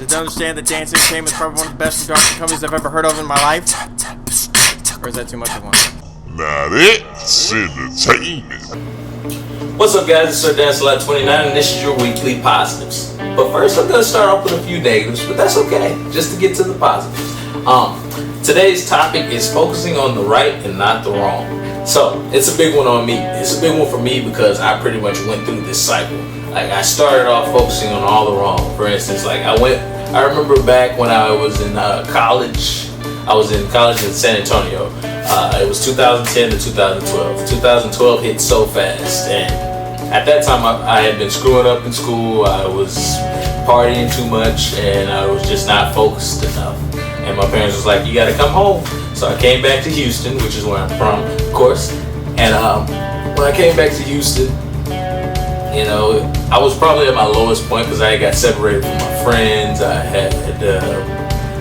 to understand that dance entertainment is probably one of the best production companies I've ever heard of in my life? Or is that too much of one? Now that's entertainment. What's up, guys? It's Sir Dancelot29 and this is your weekly positives. But first I'm going to start off with a few negatives, but that's okay, just to get to the positives. Today's topic is focusing on the right and not the wrong. So it's a big one on me. It's a big one for me because I pretty much went through this cycle. Like, I started off focusing on all the wrong. For instance, like I remember back when I was in college. I was in college in San Antonio. It was 2010 to 2012. 2012 hit so fast, and at that time I had been screwing up in school. I was partying too much, and I was just not focused enough. And my parents was like, "You got to come home." So I came back to Houston, which is where I'm from, of course. And when I came back to Houston, you know, I was probably at my lowest point because I got separated from my friends. I had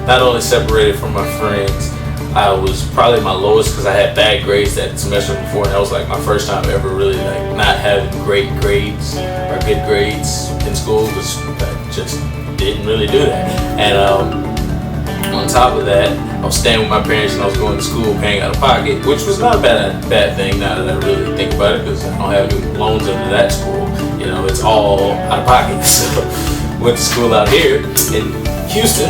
not only separated from my friends, I was probably my lowest because I had bad grades that semester before, and that was like my first time ever really like not having great grades or good grades in school, because I just didn't really do that. And on top of that, I was staying with my parents and I was going to school paying out of pocket, which was not a bad thing now that I really think about it, because I don't have any loans under that school. You know, it's all out of pocket. So went to school out here in Houston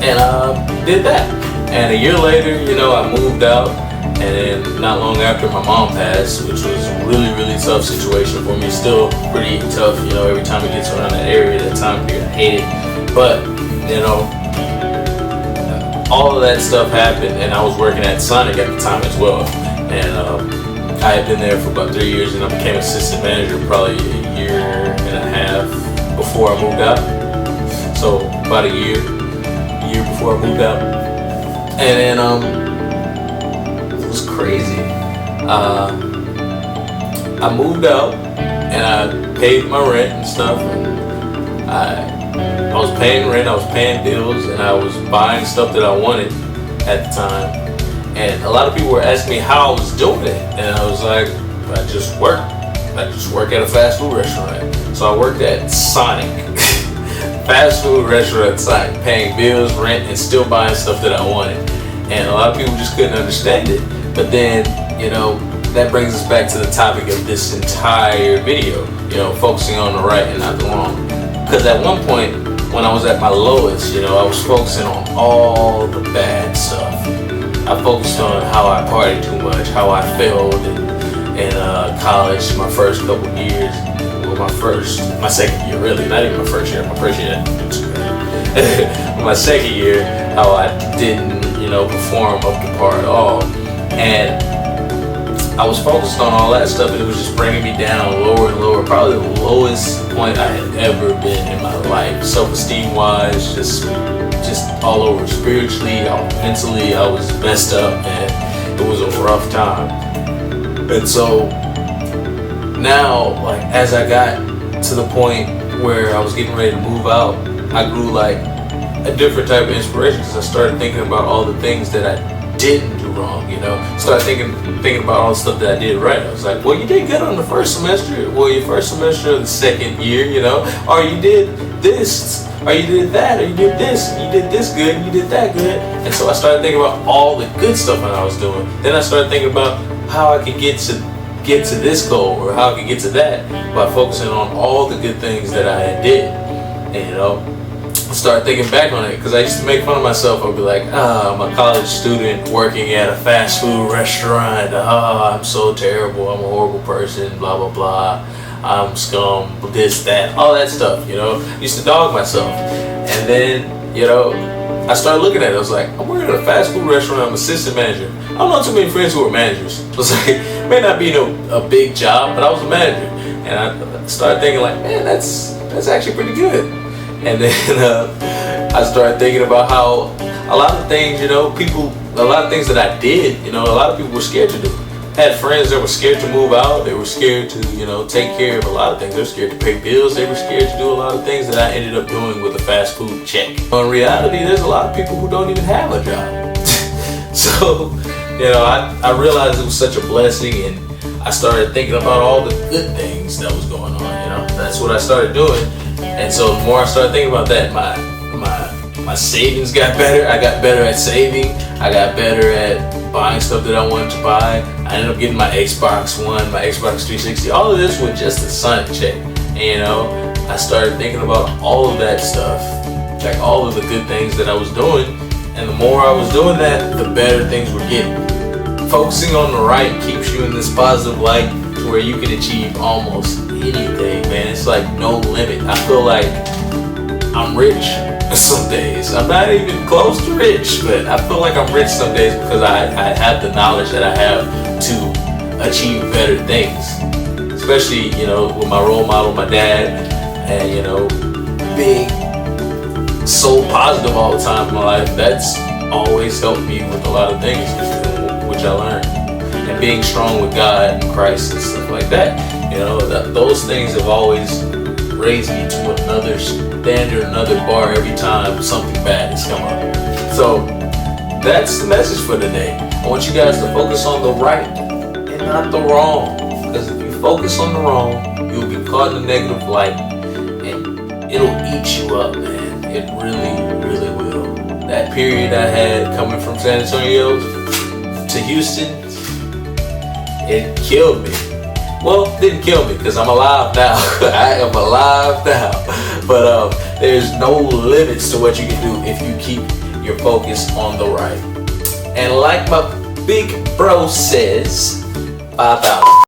and did that. And a year later, you know, I moved out, and then not long after my mom passed, which was a really, really tough situation for me. Still pretty tough, you know, every time it gets around that area, that time period, I hate it. But, you know, all of that stuff happened, and I was working at Sonic at the time as well. And I had been there for about 3 years, and I became assistant manager probably a year and a half before I moved out. So about a year before I moved out. And then it was crazy. I moved out and I paid my rent and stuff, and I was paying rent, I was paying bills, and I was buying stuff that I wanted at the time. And a lot of people were asking me how I was doing it, and I was like, I just work at a fast food restaurant. So I worked at Sonic, fast food restaurant Sonic, paying bills, rent, and still buying stuff that I wanted. And a lot of people just couldn't understand it. But then, you know, that brings us back to the topic of this entire video, you know, focusing on the right and not the wrong. Because at one point, when I was at my lowest, you know, I was focusing on all the bad stuff. I focused on how I partied too much, how I failed in college my first couple years. Well, my second year, really, not even my first year. My first year, my second year, how I didn't, you know, perform up to par at all. And I was focused on all that stuff, and it was just bringing me down lower and lower. Probably the lowest point I had ever been in my life, self-esteem wise, just all over. Spiritually, mentally, I was messed up, and it was a rough time. And so now, like, as I got to the point where I was getting ready to move out, I grew like a different type of inspiration, because I started thinking about all the things that I didn't do wrong, you know. Started thinking about all the stuff that I did right. I was like, well, you did good on the first semester. Well, your first semester of the second year, you know, or you did this, or you did that, or you did this, and you did this good, and you did that good. And so I started thinking about all the good stuff that I was doing. Then I started thinking about how I could get to this goal, or how I could get to that, by focusing on all the good things that I did. And, you know, start thinking back on it, because I used to make fun of myself. I'd be like, I'm a college student working at a fast food restaurant. I'm so terrible. I'm a horrible person. Blah, blah, blah. I'm scum. This, that, all that stuff, you know. I used to dog myself. And then, you know, I started looking at it. I was like, I'm working at a fast food restaurant. I'm assistant manager. I don't know too many friends who are managers. I was like, it may not be a big job, but I was a manager. And I started thinking like, man, that's actually pretty good. And then I started thinking about how a lot of things, you know, a lot of things that I did, you know, a lot of people were scared to do. I had friends that were scared to move out. They were scared to, you know, take care of a lot of things. They were scared to pay bills. They were scared to do a lot of things that I ended up doing with a fast food check. In reality, there's a lot of people who don't even have a job. So, you know, I realized it was such a blessing, and I started thinking about all the good things that was going on, you know. That's what I started doing. And so the more I started thinking about that, my savings got better. I got better at saving. I got better at buying stuff that I wanted to buy. I ended up getting my Xbox One, my Xbox 360, all of this with just a Sonic check. And, you know, I started thinking about all of that stuff, like all of the good things that I was doing. And the more I was doing that, the better things were getting. Focusing on the right keeps you in this positive light to where you can achieve almost anything, man. It's like no limit. I feel like I'm rich some days. I'm not even close to rich, but I feel like I'm rich some days because I have the knowledge that I have to achieve better things. Especially, you know, with my role model, my dad, and, you know, being so positive all the time in my life, that's always helped me with a lot of things, which I learned. And being strong with God and Christ and stuff like that. You know, those things have always raised me to another standard, another bar every time something bad has come up. So that's the message for today. I want you guys to focus on the right and not the wrong. Because if you focus on the wrong, you'll be caught in the negative light and it'll eat you up, man. It really, really will. That period I had coming from San Antonio to Houston, it killed me. Well, it didn't kill me because I'm alive now. I am alive now. But there's no limits to what you can do if you keep your focus on the right. And like my big bro says, 5,000.